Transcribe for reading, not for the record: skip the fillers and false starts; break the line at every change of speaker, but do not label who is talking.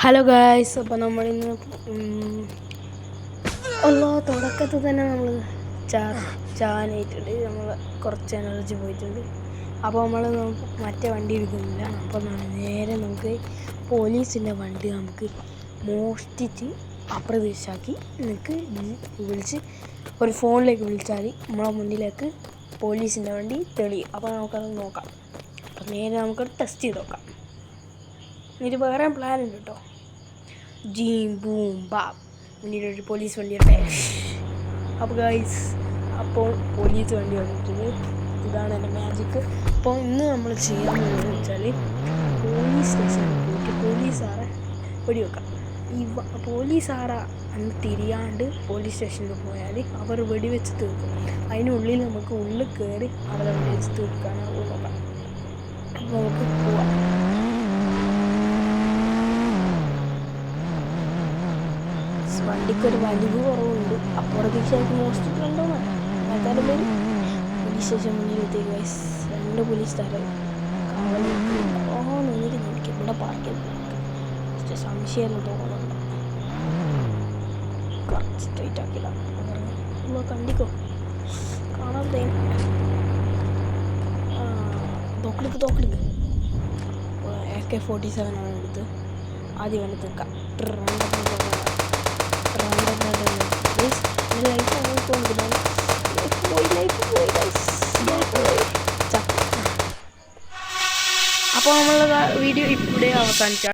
Hello guys, അപ്പോൾ നമ്മളിന്ന് തുടക്കത്തിൽ തന്നെ നമ്മൾ ചാനായിട്ടുണ്ട്. നമ്മൾ കുറച്ച് എനർജി പോയിട്ടുണ്ട്. അപ്പോൾ നമ്മൾ മറ്റേ വണ്ടി എടുക്കുന്നില്ല. അപ്പോൾ നേരെ നമുക്ക് പോലീസിൻ്റെ വണ്ടി നമുക്ക് മോഷ്ടിച്ച് അപ്രതീക്ഷയാക്കി നിങ്ങൾക്ക് വിളിച്ച് ഒരു ഫോണിലേക്ക് വിളിച്ചാൽ നമ്മളെ മുന്നിലേക്ക് പോലീസിൻ്റെ വണ്ടി തെളിയും. അപ്പോൾ നമുക്കത് നോക്കാം. അപ്പോൾ നേരെ നമുക്കത് ടെസ്റ്റ് ചെയ്ത് നോക്കാം. ഇത് വേറെ പ്ലാൻ ഉണ്ട് കേട്ടോ. ജീം ബൂം ബാം മുന്നിലൊരു പോലീസ് വണ്ടി ഉണ്ട്. അപ്പോൾ ഗൈസ്, അപ്പോൾ പോലീസ് വണ്ടി വന്നിട്ടുണ്ട്. ഇതാണ് എൻ്റെ മാജിക്ക്. അപ്പോൾ ഇന്ന് നമ്മൾ ചെയ്യാൻ പോകുന്നത് വെച്ചാൽ പോലീസ് സ്റ്റേഷനിൽ പോയിട്ട് പോലീസുകാരെ വെടിവെക്കാം. പോലീസുകാരെ അന്ന് തിരിയാണ്ട് പോലീസ് സ്റ്റേഷനിൽ പോയാൽ അവർ വെടിവെച്ച് തീർക്കും. അതിനുള്ളിൽ നമുക്ക് ഉള്ളിൽ കയറി അവരെ വെടിവെച്ച് തീർക്കാനാണ് നോക്കാം. അപ്പോൾ നമുക്ക് പോവാം. വണ്ടിക്കൊരു വലിവ് കുറവുണ്ട്. അപ്രതീക്ഷയായിട്ട് മോഷ്ടിച്ചിട്ടുണ്ടോന്ന് ആൾക്കാരുടെ പേര്. പോലീസ് സ്റ്റേഷൻ മുന്നിലെത്തി ഗൈസ്. 2 പോലീസുകാരെ കാവൽ നിന്നിട്ട് എനിക്ക് ഇവിടെ പാർക്ക് ചെയ്ത് സംശയം തോന്നുന്നുണ്ട്. കറക്റ്റ് സ്ട്രൈറ്റ് ആക്കില്ല കണ്ടിക്കോ കാണാതെ തോക്കെടുക്ക് AK-47 ആണ് എടുത്ത് ആദ്യം വേണ്ടി തീർക്കാം. അപ്പോൾ നമ്മളുടെ വീഡിയോ ഇവിടെ അവസാനിച്ചാൽ